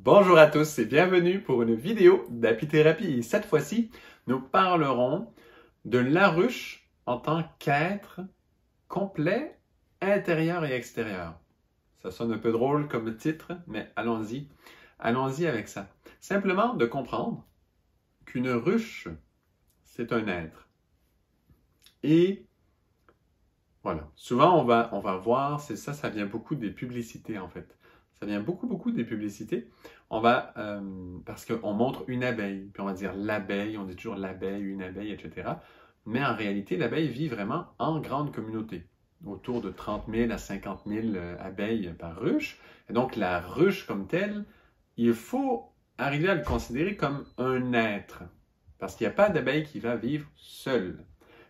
Bonjour à tous et bienvenue pour une vidéo d'apithérapie. Cette fois-ci, nous parlerons de la ruche en tant qu'être complet, intérieur et extérieur. Ça sonne un peu drôle comme titre, mais allons-y. Allons-y avec ça. Simplement de comprendre qu'une ruche, c'est un être. Et voilà. Souvent, on va voir, c'est ça, ça vient beaucoup des publicités en fait. Ça vient beaucoup des publicités. Parce qu'on montre une abeille, puis on va dire l'abeille, on dit toujours l'abeille, une abeille, etc. Mais en réalité, l'abeille vit vraiment en grande communauté, autour de 30 000 à 50 000 abeilles par ruche. Et donc, la ruche comme telle, il faut arriver à le considérer comme un être, parce qu'il n'y a pas d'abeille qui va vivre seule.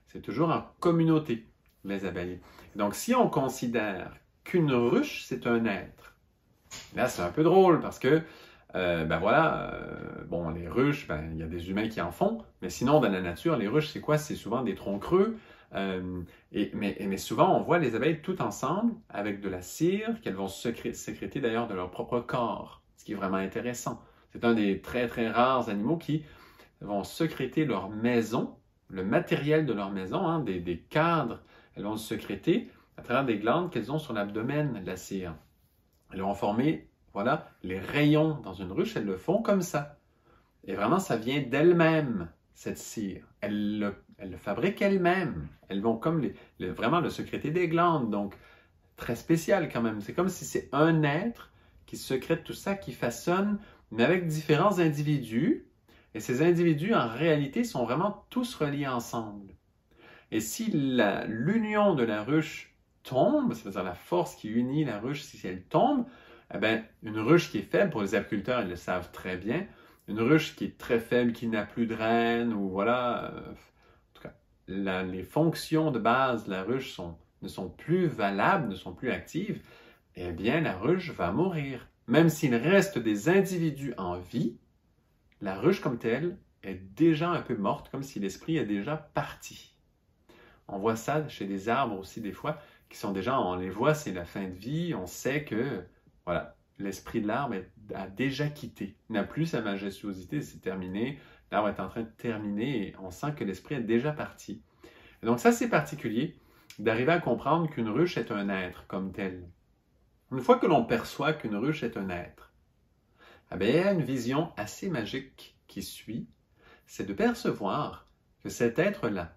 C'est toujours en communauté, les abeilles. Donc, si on considère qu'une ruche, c'est un être, là, c'est un peu drôle parce que, bon, les ruches, il y a des humains qui en font, mais sinon, dans la nature, les ruches, c'est quoi? C'est souvent des troncs creux. Mais souvent, on voit les abeilles tout ensemble avec de la cire qu'elles vont sécréter d'ailleurs de leur propre corps, ce qui est vraiment intéressant. C'est un des très, très rares animaux qui vont sécréter leur maison, le matériel de leur maison, hein, des cadres, elles vont se sécréter à travers des glandes qu'elles ont sur l'abdomen, la cire. Elles vont former, voilà, les rayons dans une ruche, elles le font comme ça. Et vraiment, ça vient d'elles-mêmes, cette cire. Elles le fabriquent elles-mêmes. Elles vont comme vraiment le sécréter des glandes, donc très spécial quand même. C'est comme si c'est un être qui sécrète tout ça, qui façonne, mais avec différents individus. Et ces individus, en réalité, sont vraiment tous reliés ensemble. Et si l'union de la ruche tombe, c'est-à-dire la force qui unit la ruche, si elle tombe, eh bien, une ruche qui est faible, pour les apiculteurs, ils le savent très bien, une ruche qui est très faible, qui n'a plus de reine, ou voilà, en tout cas, les fonctions de base de la ruche ne sont plus valables, ne sont plus actives, eh bien, la ruche va mourir. Même s'il reste des individus en vie, la ruche comme telle est déjà un peu morte, comme si l'esprit est déjà parti. On voit ça chez des arbres aussi des fois, qui sont déjà, on les voit, c'est la fin de vie, on sait que, voilà, l'esprit de l'arbre a déjà quitté, n'a plus sa majestuosité, c'est terminé, l'arbre est en train de terminer et on sent que l'esprit est déjà parti. Et donc ça, c'est particulier d'arriver à comprendre qu'une ruche est un être comme tel. Une fois que l'on perçoit qu'une ruche est un être, eh bien, il y a une vision assez magique qui suit, c'est de percevoir que cet être-là,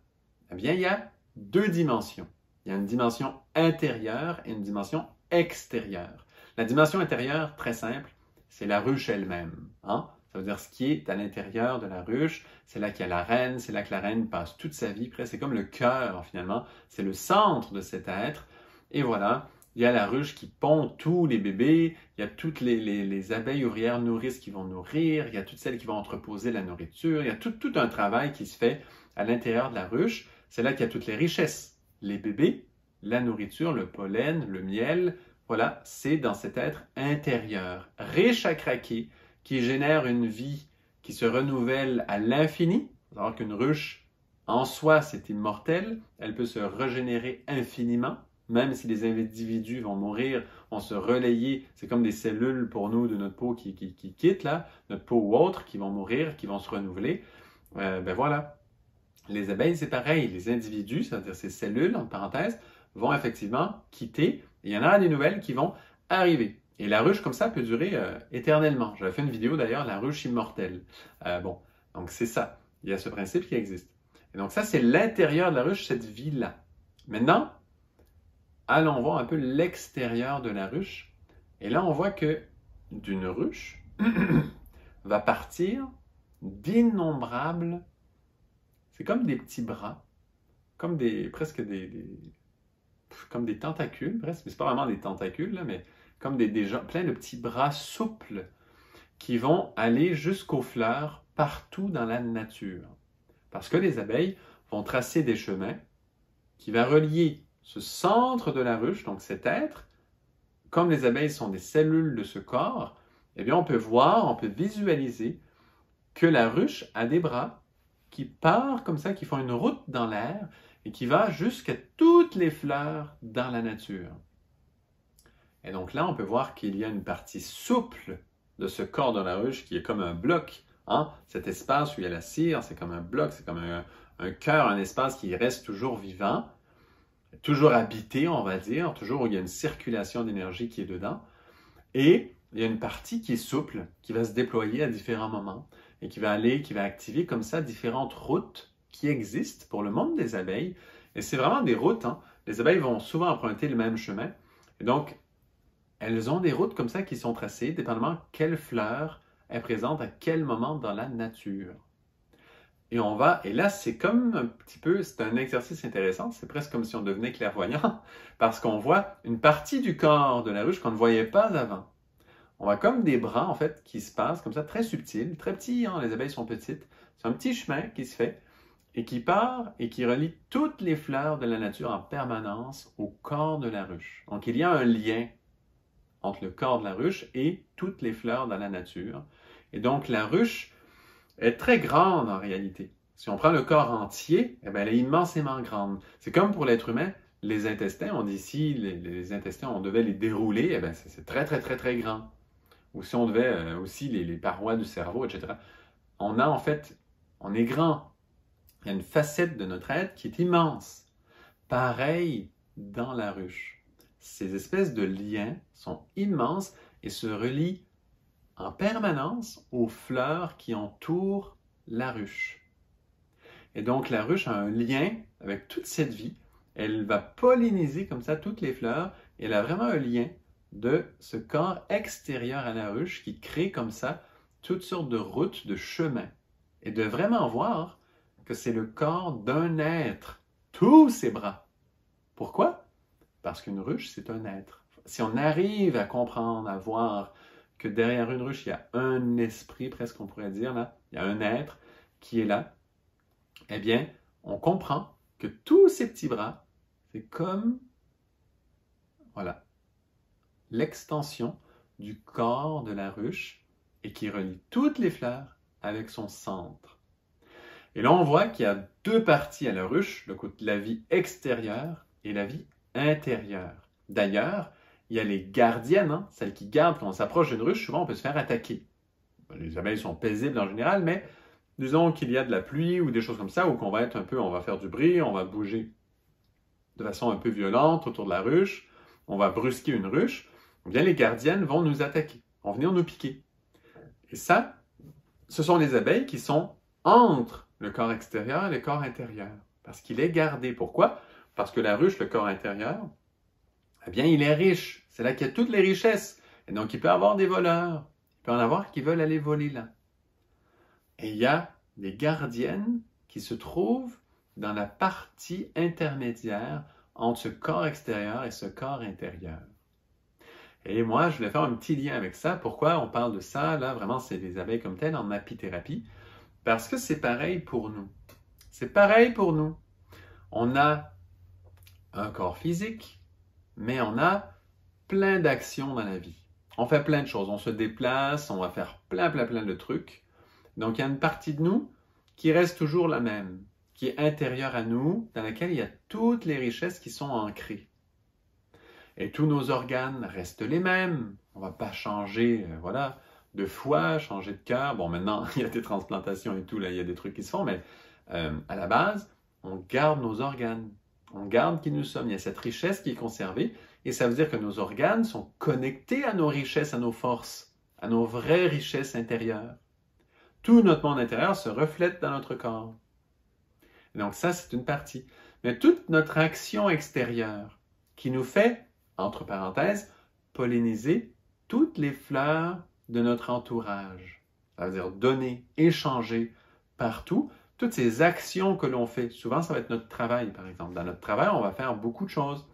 eh bien, il y a deux dimensions. Il y a une dimension intérieure et une dimension extérieure. La dimension intérieure, très simple, c'est la ruche elle-même. Hein? Ça veut dire ce qui est à l'intérieur de la ruche, c'est là qu'il y a la reine, c'est là que la reine passe toute sa vie, presque c'est comme le cœur finalement, c'est le centre de cet être. Et voilà, il y a la ruche qui pond tous les bébés, il y a toutes les abeilles ouvrières nourrices qui vont nourrir, il y a toutes celles qui vont entreposer la nourriture, il y a tout un travail qui se fait à l'intérieur de la ruche. C'est là qu'il y a toutes les richesses. Les bébés, la nourriture, le pollen, le miel, voilà, c'est dans cet être intérieur, riche à craquer, qui génère une vie qui se renouvelle à l'infini. Alors qu'une ruche, en soi, c'est immortel, elle peut se régénérer infiniment, même si les individus vont mourir, vont se relayer, c'est comme des cellules pour nous de notre peau qui quittent, là, notre peau ou autre, qui vont mourir, qui vont se renouveler. Voilà. Les abeilles, c'est pareil. Les individus, c'est-à-dire ces cellules, en parenthèse, vont effectivement quitter. Et il y en a des nouvelles qui vont arriver. Et la ruche, comme ça, peut durer éternellement. J'avais fait une vidéo d'ailleurs, la ruche immortelle. Donc c'est ça. Il y a ce principe qui existe. Et donc ça, c'est l'intérieur de la ruche, cette vie-là. Maintenant, allons voir un peu l'extérieur de la ruche. Et là, on voit que d'une ruche va partir d'innombrables. C'est comme des petits bras, comme comme des tentacules, presque, mais c'est pas vraiment des tentacules, là, mais comme plein de petits bras souples qui vont aller jusqu'aux fleurs partout dans la nature. Parce que les abeilles vont tracer des chemins qui vont relier ce centre de la ruche, donc cet être, comme les abeilles sont des cellules de ce corps, eh bien on peut visualiser que la ruche a des bras qui part comme ça, qui font une route dans l'air et qui va jusqu'à toutes les fleurs dans la nature. Et donc là, on peut voir qu'il y a une partie souple de ce corps de la ruche qui est comme un bloc. Hein? Cet espace où il y a la cire, c'est comme un bloc, c'est comme un cœur, un espace qui reste toujours vivant, toujours habité, on va dire, toujours où il y a une circulation d'énergie qui est dedans. Et il y a une partie qui est souple, qui va se déployer à différents moments et qui va activer comme ça différentes routes qui existent pour le monde des abeilles. Et c'est vraiment des routes, hein? Les abeilles vont souvent emprunter le même chemin. Et donc, elles ont des routes comme ça qui sont tracées, dépendamment quelle fleur est présente à quel moment dans la nature. Et là, c'est comme un petit peu, c'est un exercice intéressant, c'est presque comme si on devenait clairvoyant, parce qu'on voit une partie du corps de la ruche qu'on ne voyait pas avant. On voit comme des bras, en fait, qui se passent comme ça, très subtils, très petits, hein, les abeilles sont petites. C'est un petit chemin qui se fait et qui part et qui relie toutes les fleurs de la nature en permanence au corps de la ruche. Donc, il y a un lien entre le corps de la ruche et toutes les fleurs dans la nature. Et donc, la ruche est très grande en réalité. Si on prend le corps entier, eh bien, elle est immensément grande. C'est comme pour l'être humain, les intestins, on dit ici, les intestins, on devait les dérouler, eh bien, c'est très, très, très, très grand. Ou si on devait aussi les parois du cerveau, etc. On est grand. Il y a une facette de notre être qui est immense. Pareil dans la ruche. Ces espèces de liens sont immenses et se relient en permanence aux fleurs qui entourent la ruche. Et donc la ruche a un lien avec toute cette vie. Elle va polliniser comme ça toutes les fleurs et elle a vraiment un lien de ce corps extérieur à la ruche qui crée comme ça toutes sortes de routes, de chemins. Et de vraiment voir que c'est le corps d'un être, tous ses bras. Pourquoi? Parce qu'une ruche, c'est un être. Si on arrive à comprendre, à voir que derrière une ruche, il y a un esprit, presque on pourrait dire, là, il y a un être qui est là, eh bien, on comprend que tous ces petits bras, c'est comme, voilà, l'extension du corps de la ruche et qui relie toutes les fleurs avec son centre. Et là, on voit qu'il y a deux parties à la ruche, la vie extérieure et la vie intérieure. D'ailleurs, il y a les gardiennes, hein, celles qui gardent quand on s'approche d'une ruche, souvent on peut se faire attaquer. Les abeilles sont paisibles en général, mais disons qu'il y a de la pluie ou des choses comme ça, ou qu'on va être on va faire du bruit, on va bouger de façon un peu violente autour de la ruche, on va brusquer une ruche, eh bien les gardiennes vont nous attaquer, vont venir nous piquer. Et ça, ce sont les abeilles qui sont entre le corps extérieur et le corps intérieur, parce qu'il est gardé. Pourquoi? Parce que la ruche, le corps intérieur, eh bien, il est riche. C'est là qu'il y a toutes les richesses. Et donc, il peut y avoir des voleurs. Il peut y en avoir qui veulent aller voler là. Et il y a des gardiennes qui se trouvent dans la partie intermédiaire entre ce corps extérieur et ce corps intérieur. Et moi, je voulais faire un petit lien avec ça. Pourquoi on parle de ça? Là, vraiment, c'est des abeilles comme telles en apithérapie. Parce que c'est pareil pour nous. C'est pareil pour nous. On a un corps physique, mais on a plein d'actions dans la vie. On fait plein de choses. On se déplace, on va faire plein de trucs. Donc, il y a une partie de nous qui reste toujours la même, qui est intérieure à nous, dans laquelle il y a toutes les richesses qui sont ancrées. Et tous nos organes restent les mêmes. On ne va pas changer, de foie, changer de cœur. Bon, maintenant, il y a des transplantations et tout, là, il y a des trucs qui se font, mais à la base, on garde nos organes. On garde qui nous sommes. Il y a cette richesse qui est conservée. Et ça veut dire que nos organes sont connectés à nos richesses, à nos forces, à nos vraies richesses intérieures. Tout notre monde intérieur se reflète dans notre corps. Et donc ça, c'est une partie. Mais toute notre action extérieure qui nous fait, entre parenthèses, polliniser toutes les fleurs de notre entourage. Ça veut dire donner, échanger partout. Toutes ces actions que l'on fait, souvent ça va être notre travail, par exemple. Dans notre travail, on va faire beaucoup de choses.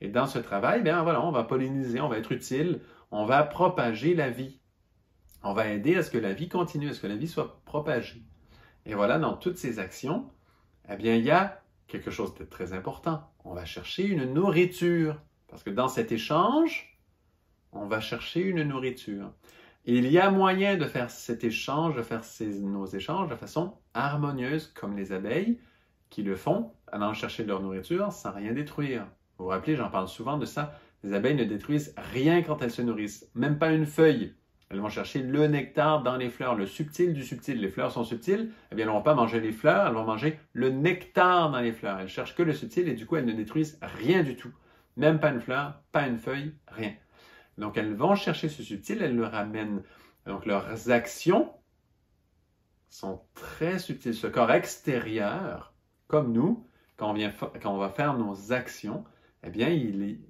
Et dans ce travail, bien voilà, on va polliniser, on va être utile, on va propager la vie. On va aider à ce que la vie continue, à ce que la vie soit propagée. Et voilà, dans toutes ces actions, eh bien, il y a quelque chose de très important. On va chercher une nourriture. Parce que dans cet échange, on va chercher une nourriture. Et il y a moyen de faire cet échange, de faire nos échanges de façon harmonieuse, comme les abeilles qui le font, allant chercher leur nourriture sans rien détruire. Vous vous rappelez, j'en parle souvent de ça. Les abeilles ne détruisent rien quand elles se nourrissent, même pas une feuille. Elles vont chercher le nectar dans les fleurs, le subtil du subtil. Les fleurs sont subtiles, eh bien, elles ne vont pas manger les fleurs, elles vont manger le nectar dans les fleurs. Elles cherchent que le subtil et du coup, elles ne détruisent rien du tout. Même pas une fleur, pas une feuille, rien. Donc, elles vont chercher ce subtil, elles le ramènent. Donc, leurs actions sont très subtiles. Ce corps extérieur, comme nous, quand on va faire nos actions, eh bien,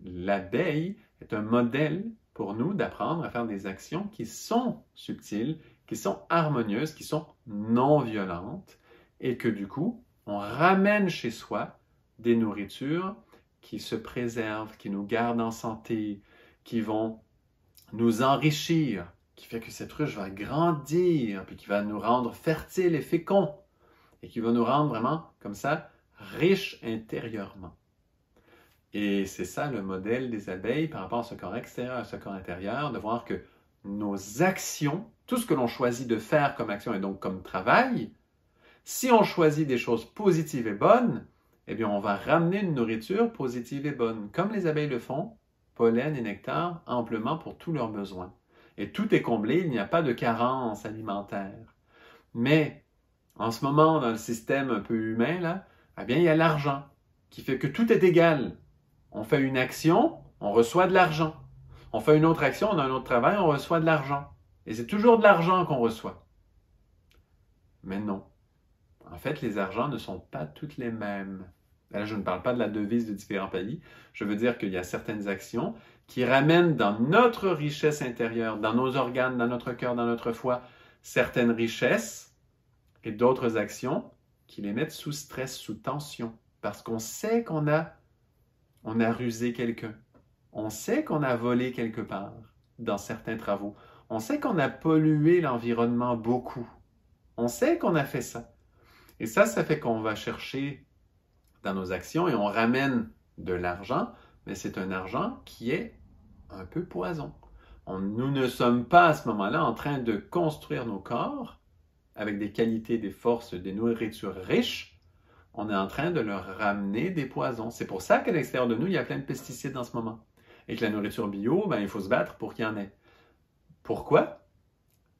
l'abeille est un modèle pour nous d'apprendre à faire des actions qui sont subtiles, qui sont harmonieuses, qui sont non violentes, et que du coup, on ramène chez soi des nourritures qui se préservent, qui nous gardent en santé, qui vont nous enrichir, qui fait que cette ruche va grandir, puis qui va nous rendre fertiles et féconds, et qui va nous rendre vraiment, comme ça, riches intérieurement. Et c'est ça le modèle des abeilles par rapport à ce corps extérieur, à ce corps intérieur, de voir que nos actions, tout ce que l'on choisit de faire comme action et donc comme travail, si on choisit des choses positives et bonnes, eh bien on va ramener une nourriture positive et bonne, comme les abeilles le font, pollen et nectar amplement pour tous leurs besoins. Et tout est comblé, il n'y a pas de carence alimentaire. Mais en ce moment, dans le système un peu humain, là, eh bien, il y a l'argent qui fait que tout est égal. On fait une action, on reçoit de l'argent. On fait une autre action, on a un autre travail, on reçoit de l'argent. Et c'est toujours de l'argent qu'on reçoit. Mais non. En fait, les argents ne sont pas toutes les mêmes. Là, je ne parle pas de la devise de différents pays. Je veux dire qu'il y a certaines actions qui ramènent dans notre richesse intérieure, dans nos organes, dans notre cœur, dans notre foi, certaines richesses et d'autres actions qui les mettent sous stress, sous tension. Parce qu'on sait qu'on a rusé quelqu'un. On sait qu'on a volé quelque part dans certains travaux. On sait qu'on a pollué l'environnement beaucoup. On sait qu'on a fait ça. Et ça fait qu'on va chercher dans nos actions et on ramène de l'argent, mais c'est un argent qui est un peu poison. Nous ne sommes pas à ce moment-là en train de construire nos corps avec des qualités, des forces, des nourritures riches. On est en train de leur ramener des poisons. C'est pour ça qu'à l'extérieur de nous, il y a plein de pesticides en ce moment. Et que la nourriture bio, ben, il faut se battre pour qu'il y en ait. Pourquoi?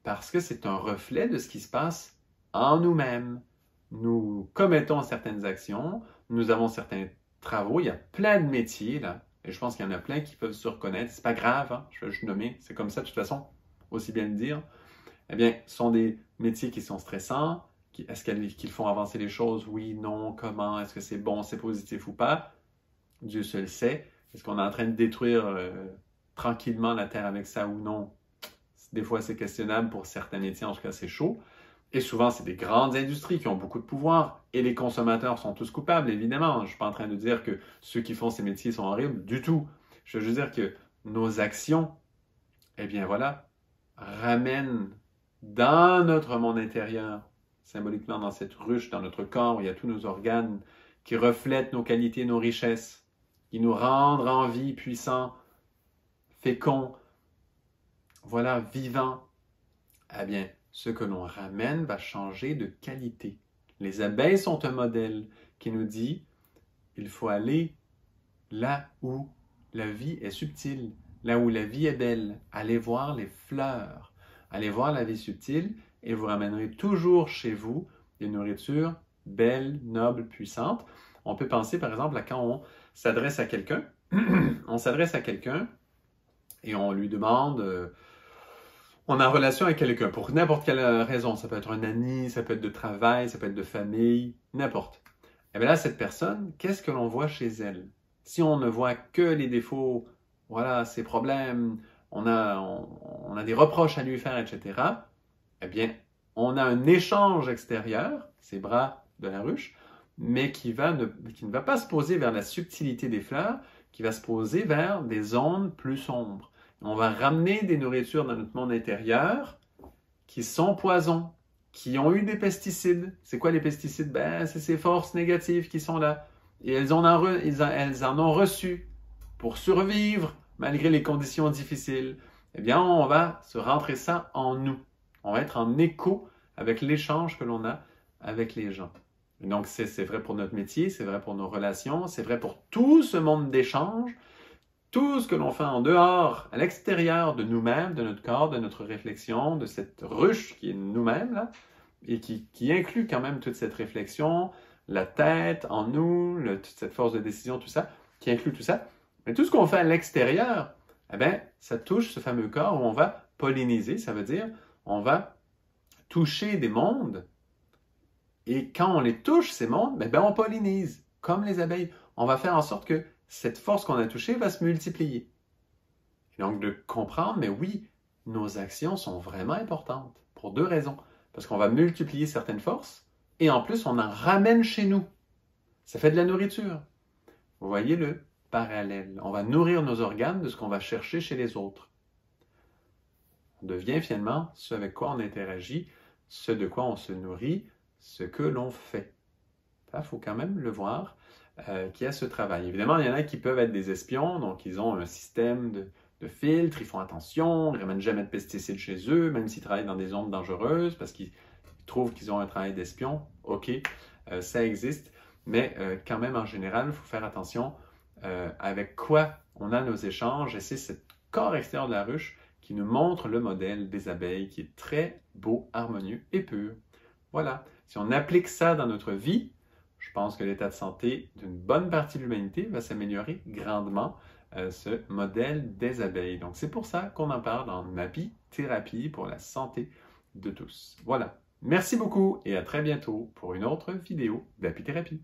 Parce que c'est un reflet de ce qui se passe en nous-mêmes. Nous commettons certaines actions, nous avons certains travaux, il y a plein de métiers, là, et je pense qu'il y en a plein qui peuvent se reconnaître. C'est pas grave, hein, je vais juste nommer, c'est comme ça de toute façon, aussi bien le dire. Eh bien, ce sont des métiers qui sont stressants. Est-ce qu'ils font avancer les choses? Oui, non, comment? Est-ce que c'est bon, c'est positif ou pas? Dieu seul sait. Est-ce qu'on est en train de détruire tranquillement la terre avec ça ou non? Des fois, c'est questionnable pour certains métiers, en tout cas, c'est chaud. Et souvent, c'est des grandes industries qui ont beaucoup de pouvoir et les consommateurs sont tous coupables, évidemment. Je ne suis pas en train de dire que ceux qui font ces métiers sont horribles, du tout. Je veux juste dire que nos actions, eh bien voilà, ramènent dans notre monde intérieur, symboliquement dans cette ruche, dans notre corps, où il y a tous nos organes qui reflètent nos qualités, nos richesses, qui nous rendent en vie puissants, féconds, voilà, vivants. Eh bien, ce que l'on ramène va changer de qualité. Les abeilles sont un modèle qui nous dit il faut aller là où la vie est subtile, là où la vie est belle. Allez voir les fleurs, allez voir la vie subtile et vous ramènerez toujours chez vous des nourritures belles, nobles, puissantes. On peut penser par exemple à quand on s'adresse à quelqu'un, on s'adresse à quelqu'un et on lui demande... on est en relation avec quelqu'un pour n'importe quelle raison. Ça peut être un ami, ça peut être de travail, ça peut être de famille, n'importe. Et bien là, cette personne, qu'est-ce que l'on voit chez elle? Si on ne voit que les défauts, voilà, ses problèmes, on a des reproches à lui faire, etc., eh bien, on a un échange extérieur, ses bras de la ruche, mais qui ne va pas se poser vers la subtilité des fleurs, qui va se poser vers des ondes plus sombres. On va ramener des nourritures dans notre monde intérieur qui sont poisons, qui ont eu des pesticides. C'est quoi les pesticides? Ben, c'est ces forces négatives qui sont là. Et elles en ont reçu pour survivre malgré les conditions difficiles. Eh bien, on va se rentrer ça en nous. On va être en écho avec l'échange que l'on a avec les gens. Et donc, c'est vrai pour notre métier, c'est vrai pour nos relations, c'est vrai pour tout ce monde d'échange. tout ce que l'on fait en dehors, à l'extérieur de nous-mêmes, de notre corps, de notre réflexion, de cette ruche qui est nous-mêmes, là, et qui inclut quand même toute cette réflexion, la tête en nous, toute cette force de décision, tout ça, qui inclut tout ça. Mais tout ce qu'on fait à l'extérieur, eh bien, ça touche ce fameux corps où on va polliniser, ça veut dire on va toucher des mondes, et quand on les touche, ces mondes, ben, on pollinise, comme les abeilles. On va faire en sorte que cette force qu'on a touchée va se multiplier. Et donc, de comprendre, mais oui, nos actions sont vraiment importantes, pour 2 raisons. Parce qu'on va multiplier certaines forces, et en plus, on en ramène chez nous. Ça fait de la nourriture. Vous voyez le parallèle. On va nourrir nos organes de ce qu'on va chercher chez les autres. On devient finalement ce avec quoi on interagit, ce de quoi on se nourrit, ce que l'on fait. Il faut quand même le voir qu'il y a ce travail. Évidemment, il y en a qui peuvent être des espions, donc ils ont un système de filtre, ils font attention, ils ne ramènent jamais de pesticides chez eux, même s'ils travaillent dans des zones dangereuses, parce qu'ils trouvent qu'ils ont un travail d'espion. OK, ça existe, mais quand même, en général, il faut faire attention avec quoi on a nos échanges, et c'est ce corps extérieur de la ruche qui nous montre le modèle des abeilles, qui est très beau, harmonieux et pur. Voilà, si on applique ça dans notre vie, je pense que l'état de santé d'une bonne partie de l'humanité va s'améliorer grandement, ce modèle des abeilles. Donc, c'est pour ça qu'on en parle dans Mapithérapie pour la santé de tous. Voilà. Merci beaucoup et à très bientôt pour une autre vidéo d'apithérapie.